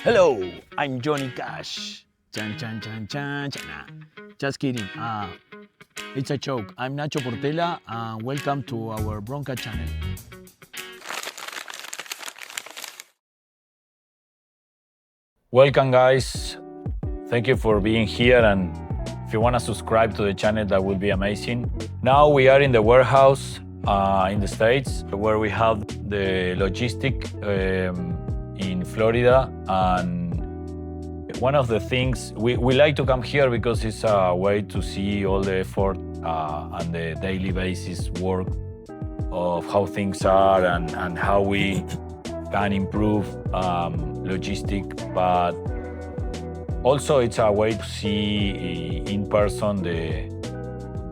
Hello, I'm Johnny Cash. Chan chan chan chan chan. Nah, just kidding. It's a joke. I'm Nacho Portela, and welcome to our Bronca channel. Welcome, guys. Thank you for being here, and if you want to subscribe to the channel, that would be amazing. Now we are in the warehouse in the States, where we have the logistic in Florida, and one of the things we like to come here because it's a way to see all the effort and the daily basis work of how things are and how we can improve logistic, but also it's a way to see in person the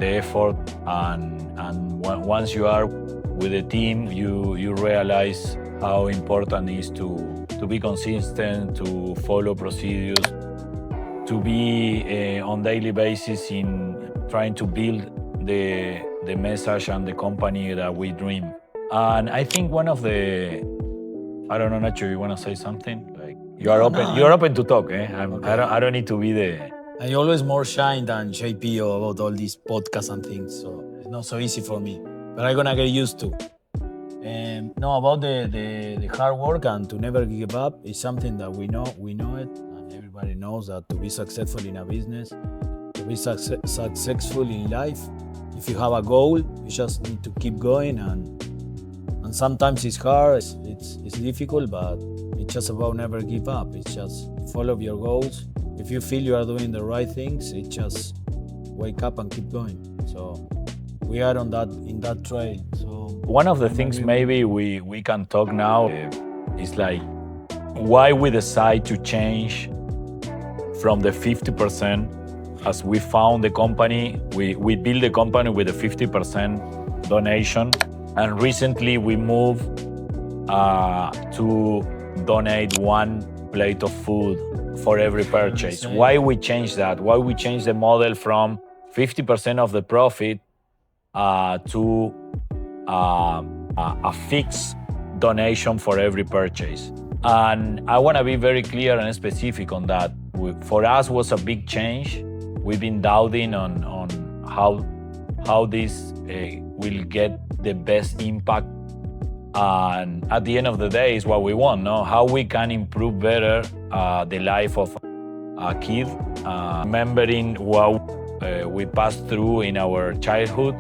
effort, and once you are with the team, you realize how important it is to be consistent, to follow procedures, to be on daily basis in trying to build the message and the company that we dream. And I think one of the, I don't know, Nacho, you want to say something? Like you are open. You're open to talk. Okay. I don't need to be the. I'm always more shy than JP about all these podcasts and things, so it's not so easy for me. But I'm gonna get used to. No, about the hard work and to never give up is something that we know it, and everybody knows that to be successful in a business, to be successful in life, if you have a goal, you just need to keep going, and sometimes it's hard, it's difficult, but it's just about never give up. It's just follow your goals. If you feel you are doing the right things, it just wake up and keep going. So we are in that trail. So one of the things maybe we can talk now is like why we decide to change from the 50%. As we found the company, we built the company with a 50% donation, and recently we moved to donate one plate of food for every purchase. Why we changed that? Why we changed the model from 50% of the profit to a fixed donation for every purchase. And I want to be very clear and specific on that. For us, was a big change. We've been doubting on how this will get the best impact. And at the end of the day, is what we want, no? How we can improve better the life of a kid, remembering what we passed through in our childhood.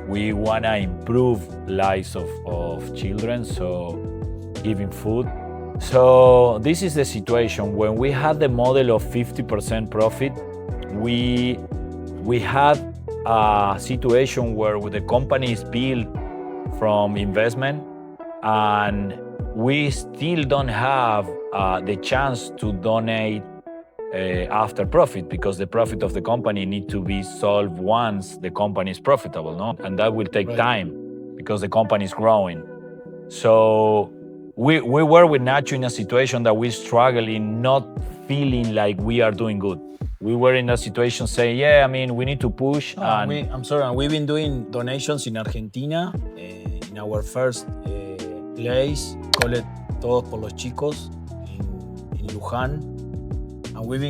We want to improve lives of children, so giving food. So this is the situation. When we had the model of 50% profit, we had a situation where the company is built from investment, and we still don't have the chance to donate after profit, because the profit of the company need to be solved once the company is profitable, no? And that will take time because the company is growing. So we were with Nacho in a situation that we're struggling, not feeling like we are doing good. We were in a situation saying, yeah, I mean, we need to push. And we've been doing donations in Argentina, in our first place, call it Todos por los Chicos, in Luján. And we've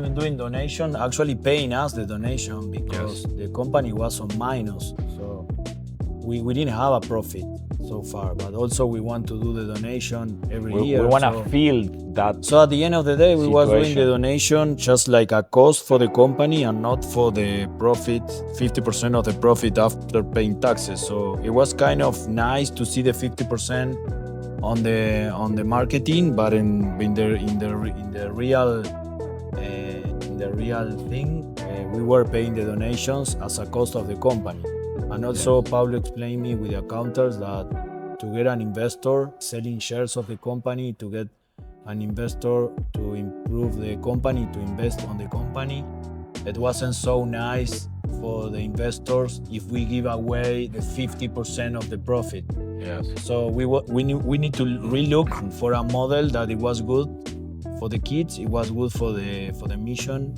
been doing donation, actually paying us the donation because the company was on minus. So we didn't have a profit so far, but also we want to do the donation every year. We want to feel that. So at the end of the day, we were doing the donation just like a cost for the company and not for the profit, 50% of the profit after paying taxes. So it was kind of nice to see the 50% on the marketing, but in the real thing, we were paying the donations as a cost of the company. And also Pablo explained me with the accountants that to get an investor selling shares of the company, to get an investor to improve the company, to invest on the company, it wasn't so nice for the investors if we give away the 50% of the profit. Yes. So we need to relook for a model that it was good for the kids, it was good for the mission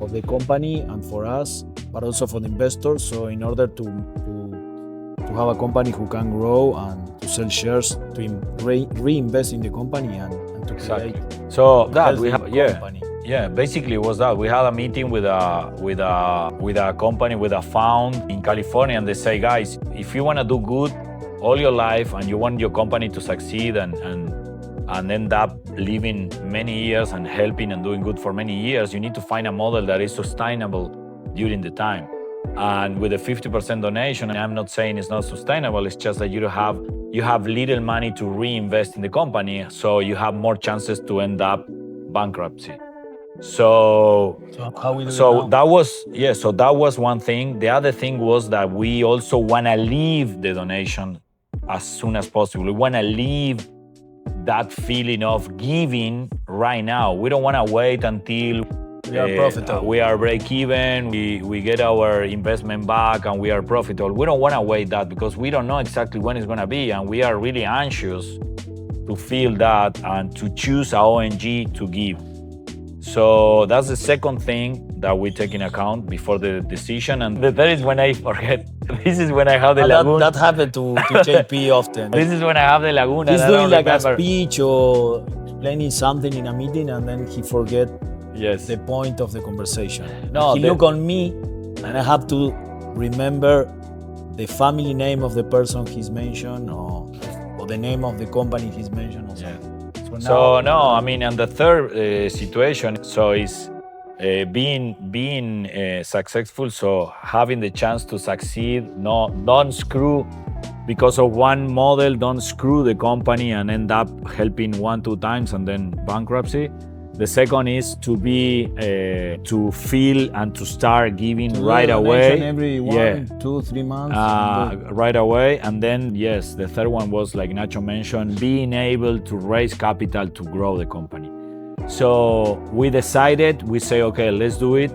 of the company and for us, but also for the investors. So in order to have a company who can grow and to sell shares, to reinvest in the company and to create So that we healthy have, company. yeah. Basically, it was that we had a meeting with a company, with a fund in California, and they say, guys, if you want to do good all your life and you want your company to succeed and end up living many years and helping and doing good for many years, you need to find a model that is sustainable during the time. And with a 50% donation, I'm not saying it's not sustainable, it's just that you have little money to reinvest in the company, so you have more chances to end up bankruptcy. So how we do it now? that was one thing. The other thing was that we also want to leave the donation as soon as possible. We want to leave that feeling of giving right now. We don't want to wait until we are profitable. We are break even, we get our investment back and we are profitable. We don't want to wait that because we don't know exactly when it's going to be, and we are really anxious to feel that and to choose a ONG to give. So that's the second thing that we take in account before the decision. And the third is when I forget. This is when I have the lagoon. That happened to JP often. This is when I have the lagoon. He's and doing like remember. a speech or explaining something in a meeting, and then he forget the point of the conversation. He look on me, and I have to remember the family name of the person he's mentioned, or the name of the company he's mentioned. Or something. And the third situation, so is being successful. So having the chance to succeed. Don't screw because of one model. Don't screw the company and end up helping 1-2 times and then bankruptcy. The second is to be to feel and to start giving right away. Every 1-2-3 months. Right away. And then the third one was, like Nacho mentioned, being able to raise capital to grow the company. So we decided, we say, okay, let's do it.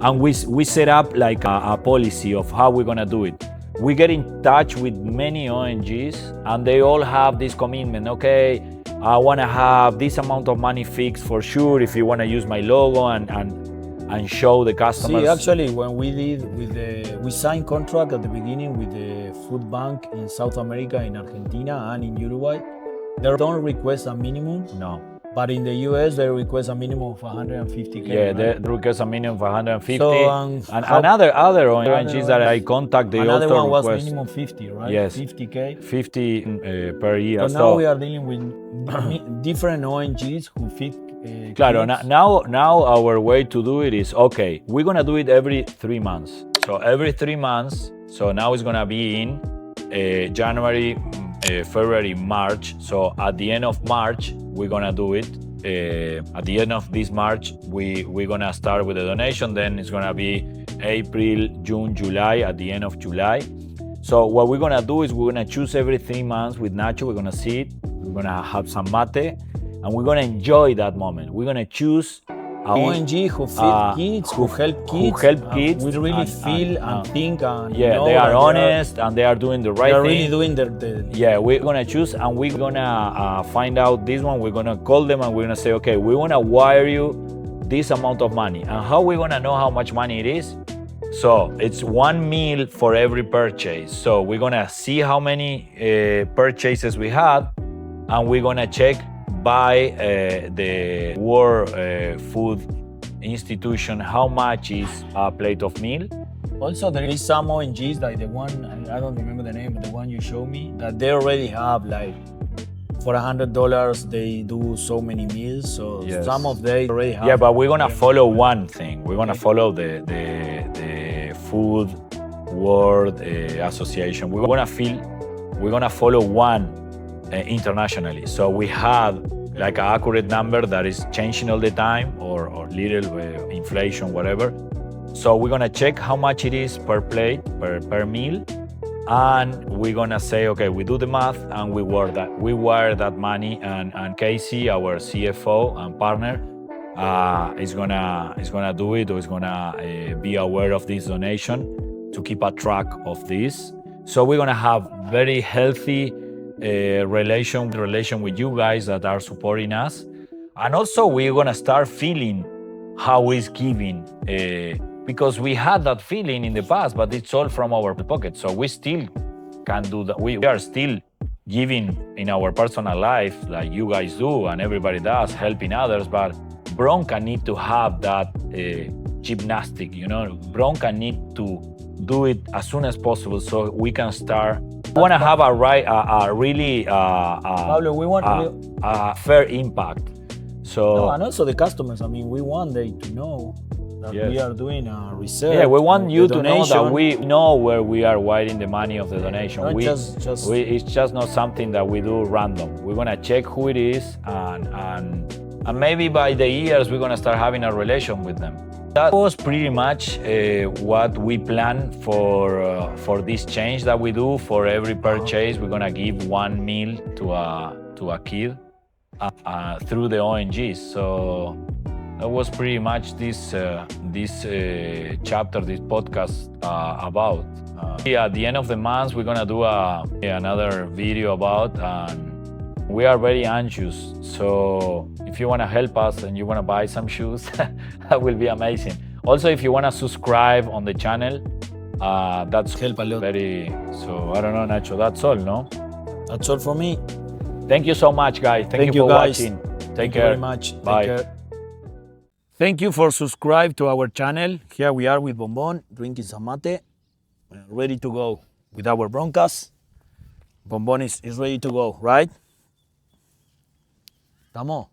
And we set up like a policy of how we're gonna do it. We get in touch with many ONGs and they all have this commitment. Okay, I want to have this amount of money fixed for sure if you want to use my logo and show the customers. See, actually, when we did we signed contract at the beginning with the food bank in South America, in Argentina and in Uruguay. They don't request a minimum. No. But in the US, they request a minimum of 150K. Yeah, right? they request a minimum of 150. So, and other ONGs that I contact, they another also one was request minimum 50, right? Yes. 50K. 50 per year. So now we are dealing with different ONGs who fit. Claro, now our way to do it is, okay, we're gonna do it every 3 months. So every 3 months. So now it's gonna be in January, February, March. So at the end of March, we're gonna do it. At the end of this March, we're gonna start with the donation. Then it's gonna be April, June, July, at the end of July. So what we're gonna do is we're gonna choose every 3 months with Nacho. We're gonna sit, we're gonna have some mate, and we're gonna enjoy that moment. We're gonna choose ONG who feed kids, who help kids. We really feel and think and know they are honest and they are doing the right thing. They're really doing the Yeah, we're gonna choose and we're gonna find out this one. We're gonna call them and we're gonna say, okay, we wanna wire you this amount of money. And how we gonna know how much money it is? So it's 1 meal for every purchase. So we're gonna see how many purchases we had, and we're gonna check by the World Food Institution how much is a plate of meal. Also, there is some ONGs like the one, I don't remember the name, but the one you showed me, that they already have like for $100 they do so many meals. So some of they already have. Yeah, but we're gonna follow one thing. We're gonna follow the Food World Association. We're gonna follow one internationally. So we have like an accurate number that is changing all the time, or little inflation, whatever. So we're gonna check how much it is per plate, per meal, and we're gonna say, okay, we do the math and we wire that money, and Casey, our CFO and partner, is gonna do it, or is gonna be aware of this donation to keep a track of this. So we're gonna have very healthy relation with you guys that are supporting us, and also we're gonna start feeling how is giving, because we had that feeling in the past, but it's all from our pocket. So we still can do that. We are still giving in our personal life, like you guys do and everybody does, helping others. But Bronca need to have that gymnastic, Bronca need to do it as soon as possible so we can start. We want to have a really Pablo, we want a fair impact. So and also the customers. I mean, we want them to know that we are doing research. Yeah, we want you to know that donation. we know where we are wiring the money of the donation. Not It's just not something that we do random. We're gonna check who it is, and maybe by the years we're gonna start having a relation with them. That was pretty much what we planned for this change that we do. For every purchase, we're gonna give one meal to a kid through the ONGs. So that was pretty much this chapter, this podcast about. At the end of the month, we're gonna do another video about, and we are very anxious. So if you wanna help us and you wanna buy some shoes, that will be amazing. Also, if you wanna subscribe on the channel, that's Help a lot. So I don't know, Nacho. That's all, no? That's all for me. Thank you so much, guys. Thank you for guys. watching. Thank care. you very much. Bye. Take care. Thank you for subscribe to our channel. Here we are with Bonbon, drinking some mate, ready to go with our broncas. Bonbon is ready to go, right? Estamos.